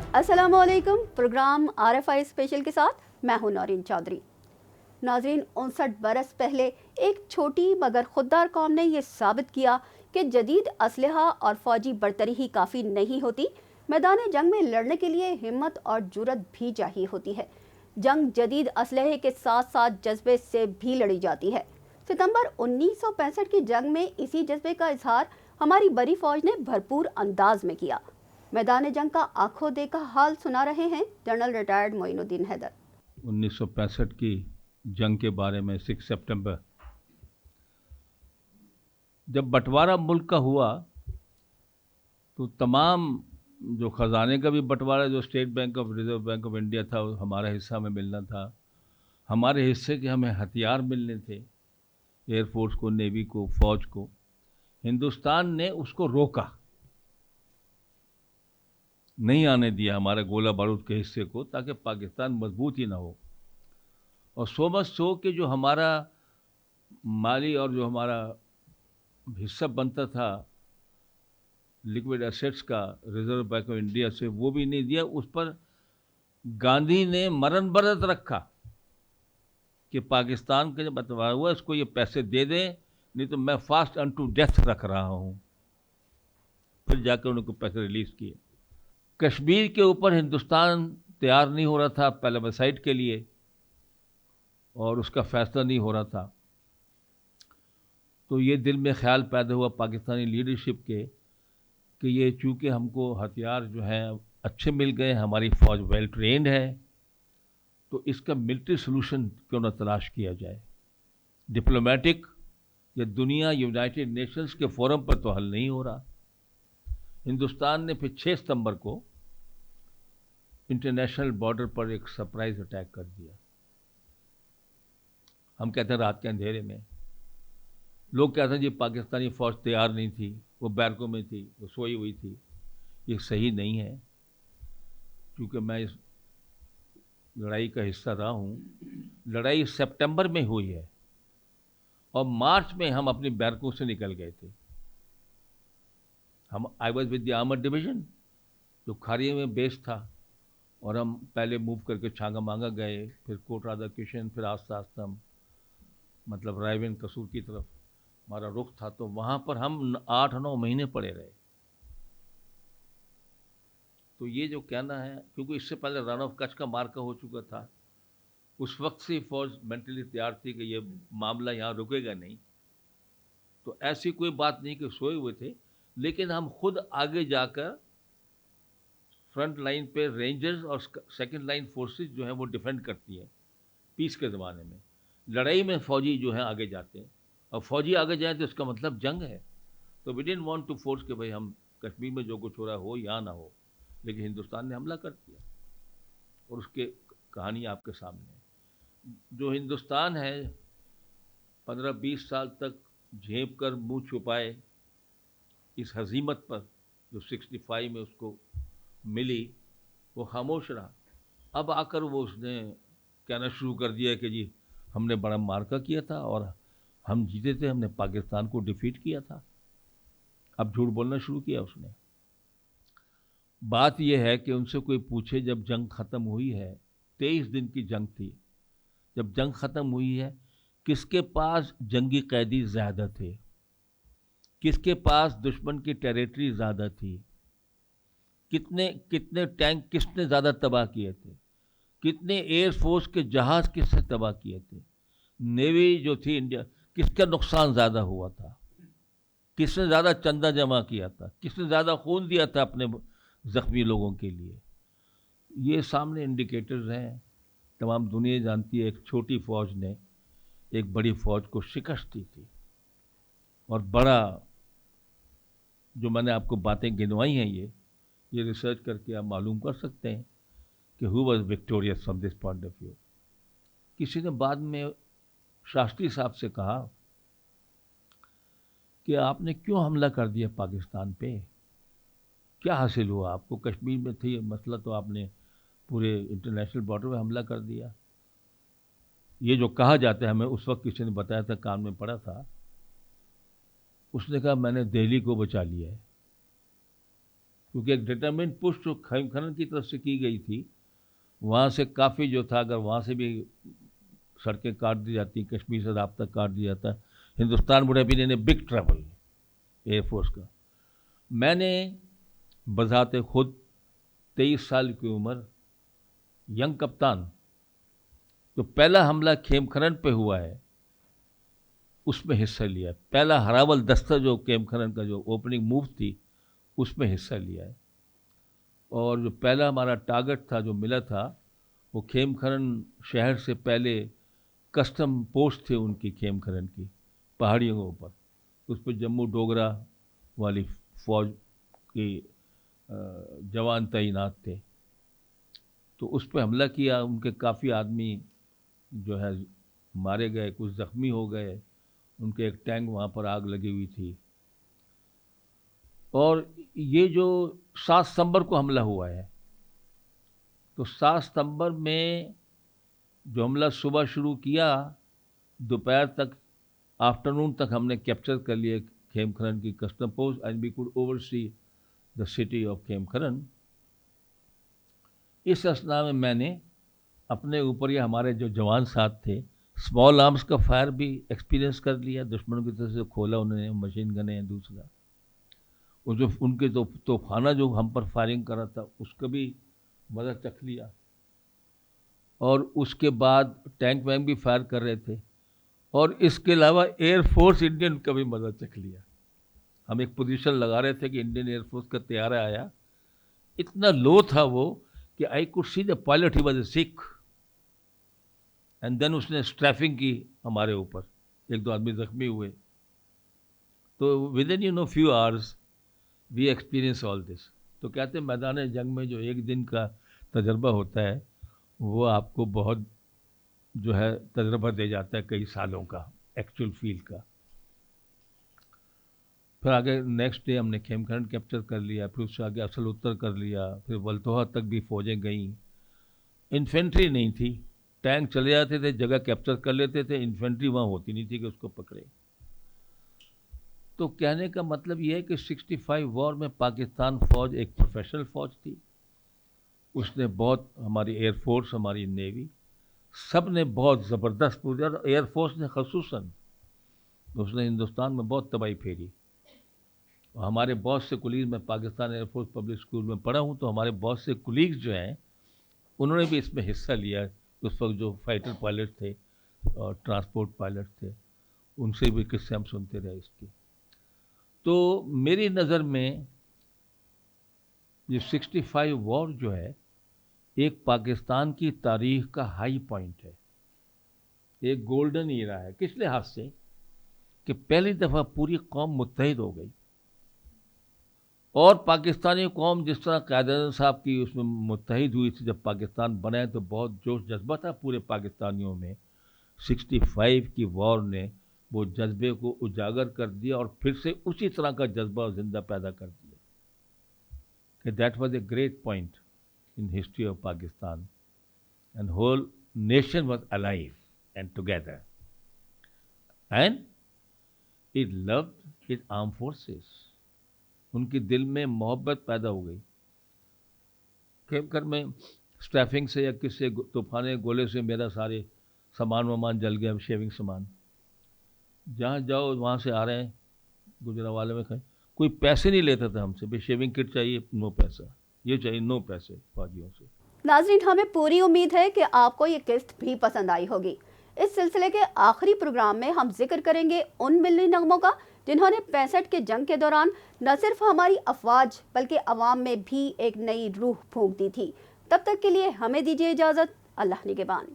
अस्सलाम वालेकुम। Programme RFI special के साथ मैं हूं नौरीन चौधरी। नाजरीन, 59 बरस पहले एक छोटी मगर खुददार कौम ने यह साबित किया कि जदीद असलहा और फौजी बरतरी ही काफ़ी नहीं होती, मैदान जंग में लड़ने के लिए हिम्मत और जुरत भी चाहिए होती है। जंग जदीद असलहे के साथ साथ जज्बे से भी लड़ी जाती है। सितंबर 1965 की जंग में इसी जज्बे का इजहार हमारी बड़ी फौज ने भरपूर अंदाज में किया। मैदान जंग का आंखों देखा हाल सुना रहे हैं जनरल रिटायर्ड मोइनुद्दीन हैदर। 1965 की जंग के बारे में 6 सितंबर जब बंटवारा मुल्क का हुआ तो तमाम जो ख़जाने का भी बंटवारा, जो state bank of reserve bank of India था, हमारा हिस्सा में मिलना था। हमारे हिस्से के हमें हथियार मिलने थे, एयरफोर्स को, नेवी को, फ़ौज को। हिंदुस्तान ने उसको रोका, नहीं आने दिया हमारे गोला बारूद के हिस्से को, ताकि पाकिस्तान मजबूत ही ना हो। और सो मच सो कि जो हमारा माली और जो हमारा हिस्सा बनता था लिक्विड एसेट्स का रिजर्व बैंक ऑफ इंडिया से, वो भी नहीं दिया। उस पर गांधी ने मरण व्रत रखा कि पाकिस्तान का जब बंटवारा हुआ इसको ये पैसे दे दें, नहीं तो मैं फास्ट अन टू डेथ रख रहा हूँ। फिर जाकर उनको पैसे रिलीज किए। कश्मीर के ऊपर हिंदुस्तान तैयार नहीं हो रहा था पैलेसाइड के लिए, और उसका फैसला नहीं हो रहा था। तो ये दिल में ख्याल पैदा हुआ पाकिस्तानी लीडरशिप के कि ये चूँकि हमको हथियार जो हैं अच्छे मिल गए, हमारी फ़ौज वेल ट्रेंड है, तो इसका मिलिट्री सलूशन क्यों ना तलाश किया जाए। डिप्लोमेटिक या दुनिया यूनाइटेड नेशंस के फोरम पर तो हल नहीं हो रहा। हिंदुस्तान ने फिर 6 सितंबर को इंटरनेशनल बॉर्डर पर एक सरप्राइज अटैक कर दिया। हम कहते हैं रात के अंधेरे में। लोग कहते हैं जी पाकिस्तानी फ़ौज तैयार नहीं थी, वो बैरकों में थी, वो सोई हुई थी। ये सही नहीं है, क्योंकि मैं इस लड़ाई का हिस्सा रहा हूँ। लड़ाई सितंबर में हुई है और मार्च में हम अपनी बैरकों से निकल गए थे। I was with the armoured division जो खारिये में बेस था, और हम पहले मूव करके छांगा मांगा गए, फिर कोट राधा किशन, फिर आस्ता आस्ता हम मतलब रायवेन कसूर की तरफ हमारा रुख था। तो वहाँ पर हम 8-9 महीने पड़े रहे। तो ये जो कहना है, क्योंकि इससे पहले रन ऑफ कच्छ का मार्का हो चुका था, उस वक्त से फौज मेंटली तैयार थी कि ये मामला यहाँ रुकेगा नहीं। तो ऐसी कोई बात नहीं कि सोए हुए थे, लेकिन हम खुद आगे जाकर फ्रंट लाइन पे रेंजर्स और सेकंड लाइन फोर्सेस जो हैं वो डिफेंड करती हैं। पीस के ज़माने में लड़ाई में फ़ौजी जो हैं आगे जाते हैं, और फ़ौजी आगे जाए तो इसका मतलब जंग है। तो we didn't want to force कि भाई हम कश्मीर में जो कुछ हो रहा हो या ना हो, लेकिन हिंदुस्तान ने हमला कर दिया, और उसके कहानी आपके सामने है। जो हिंदुस्तान है 15-20 साल तक झेप कर मुँह छुपाए इस हजीमत पर जो 65 में उसको मिली, वो खामोश रहा। अब आकर वो उसने कहना शुरू कर दिया कि जी हमने बड़ा मार्का किया था और हम जीते थे, हमने पाकिस्तान को डिफीट किया था। अब झूठ बोलना शुरू किया उसने। बात यह है कि उनसे कोई पूछे, जब जंग ख़त्म हुई है, 23 दिन की जंग थी, जब जंग ख़त्म हुई है, किसके पास जंगी कैदी ज़्यादा थे, किसके पास दुश्मन की टेरिटरी ज़्यादा थी, कितने कितने टैंक किसने ज़्यादा तबाह किए थे, कितने एयरफोर्स के जहाज़ किसने तबाह किए थे, नेवी जो थी इंडिया, किसका नुकसान ज़्यादा हुआ था, किसने ज़्यादा चंदा जमा किया था, किसने ज़्यादा खून दिया था अपने ज़ख्मी लोगों के लिए। ये सामने इंडिकेटर्स हैं, तमाम दुनिया जानती है। एक छोटी फ़ौज ने एक बड़ी फ़ौज को शिकस्त दी थी, और बड़ा जो मैंने आपको बातें गिनवाई हैं, ये रिसर्च करके आप मालूम कर सकते हैं कि who was victorious from this point of view. किसी ने बाद में शास्त्री साहब से कहा कि आपने क्यों हमला कर दिया पाकिस्तान पे, क्या हासिल हुआ आपको, कश्मीर में थी मसला तो आपने पूरे इंटरनेशनल बॉर्डर पे हमला कर दिया। ये जो कहा जाता है, हमें उस वक्त किसी ने बताया था, कान में पड़ा था। उसने कहा मैंने दिल्ली को बचा लिया है, کیونکہ ایک ڈٹرمنٹ پش جو خیم خرن کی طرف سے کی گئی تھی، وہاں سے کافی جو تھا، اگر وہاں سے بھی سڑکیں کاٹ دی جاتی، کشمیر سے رابطہ کاٹ دیا جاتا، Hindustan would have been in a big trouble air force کا. میں نے بذات خود 23 سال کی عمر، ینگ کپتان، جو پہلا حملہ کھیم کھرن پہ ہوا ہے اس میں حصہ لیا ہے. پہلا ہراول دستہ جو کھیم کھرن کا جو اوپننگ موو تھی اس میں حصہ لیا ہے. اور جو پہلا ہمارا ٹارگٹ تھا جو ملا تھا، وہ کھیم کھرن شہر سے پہلے کسٹم پوسٹ تھے ان کی، کھیم کھرن کی پہاڑیوں کے اوپر. اس پہ جموں ڈوگرا والی فوج کی جوان تعینات تھے. تو اس پہ حملہ کیا، ان کے کافی آدمی جو ہے مارے گئے، کچھ زخمی ہو گئے. ان کے ایک ٹینک وہاں پر آگ لگی ہوئی تھی. اور یہ جو 7 ستمبر کو حملہ ہوا ہے، تو 7 ستمبر میں جو حملہ صبح شروع کیا، دوپہر تک، آفٹرنون تک ہم نے کیپچر کر لیا کھیم کھرن کی custom post, and we could oversee the city of Khem Karan. اس اسنا میں نے اپنے اوپر یا ہمارے جو جوان ساتھ تھے، اسمال آرمس کا فائر بھی ایکسپیرینس کر لیا. دشمنوں کی طرف سے کھولا انہوں نے، مشین گنیں ہیں دوسرا. وہ جو ان کے توپخانہ جو ہم پر فائرنگ کر رہا تھا اس کا بھی مزہ چکھ لیا. اور اس کے بعد ٹینک وینک بھی فائر کر رہے تھے. اور اس کے علاوہ ایئر فورس انڈین کا بھی مزہ چکھ لیا. ہم ایک پوزیشن لگا رہے تھے کہ انڈین ایئر فورس کا طیارہ آیا، اتنا لو تھا وہ کہ I could see the pilot, he was a Sikh. And then اس نے اسٹریفنگ کی ہمارے اوپر، 1-2 آدمی زخمی ہوئے. تو within few hours we experience all this. تو کہتے ہیں میدان جنگ میں جو ایک دن کا تجربہ ہوتا ہے وہ آپ کو بہت جو ہے تجربہ دے جاتا ہے کئی سالوں کا ایکچوئل فیلڈ کا. پھر آگے نیکسٹ ڈے ہم نے کھیم کھرن کیپچر کر لیا، پھر اس سے آگے اصل اتر کر لیا، پھر ولتوہا تک بھی فوجیں گئیں. انفینٹری نہیں تھی، ٹینک چلے جاتے تھے، جگہ کیپچر کر لیتے تھے، انفینٹری وہاں ہوتی نہیں تھی کہ اس کو پکڑے. تو کہنے کا مطلب یہ ہے کہ 65 وار میں پاکستان فوج ایک پروفیشنل فوج تھی. اس نے بہت، ہماری ایئر فورس، ہماری نیوی، سب نے بہت زبردست پوجا. ایئر فورس نے خصوصاً اس نے ہندوستان میں بہت تباہی پھیری. اور ہمارے بہت سے کولیگز، میں Pakistan air force public school میں پڑھا ہوں، تو ہمارے بہت سے کولیگز جو ہیں انہوں نے بھی اس میں حصہ لیا. اس وقت جو فائٹر پائلٹ تھے اور ٹرانسپورٹ پائلٹ تھے، ان سے بھی قصے ہم سنتے رہے اس کی. تو میری نظر میں یہ 65 وار جو ہے ایک پاکستان کی تاریخ کا ہائی پوائنٹ ہے، ایک گولڈن ایرا ہے. کس لحاظ سے کہ پہلی دفعہ پوری قوم متحد ہو گئی. اور پاکستانی قوم جس طرح قائد اعظم صاحب کی اس میں متحد ہوئی تھی جب پاکستان بنا ہے، تو بہت جوش جذبہ تھا پورے پاکستانیوں میں. 65 کی وار نے وہ جذبے کو اجاگر کر دیا اور پھر سے اسی طرح کا جذبہ زندہ پیدا کر دیا کہ that was a great point in history of Pakistan, and whole nation was alive and together, and it lauded it arm forces. ان کی دل میں محبت پیدا ہو گئی. کھیم کھرن میں اسٹیفنگ سے یا کس سے طوفانے گولے سے میرا سارے سامان جل گیا، شیونگ سامان. جہاں جاؤ وہاں سے آ رہے ہیں، گجرانوالے میں کہیں کوئی پیسے نہیں لیتا تھا ہم سے، بھائی شیونگ کٹ چاہیے، نو پیسہ، یہ چاہیے، نو پیسے فوجیوں سے. ناظرین، ہمیں پوری امید ہے کہ آپ کو یہ قسط بھی پسند آئی ہوگی. اس سلسلے کے آخری پروگرام میں ہم ذکر کریں گے ان ملی نغموں کا جنہوں نے 65 کے جنگ کے دوران نہ صرف ہماری افواج بلکہ عوام میں بھی ایک نئی روح پھونک دی تھی. تب تک کے لیے ہمیں دیجیے اجازت. اللہ نگہبان.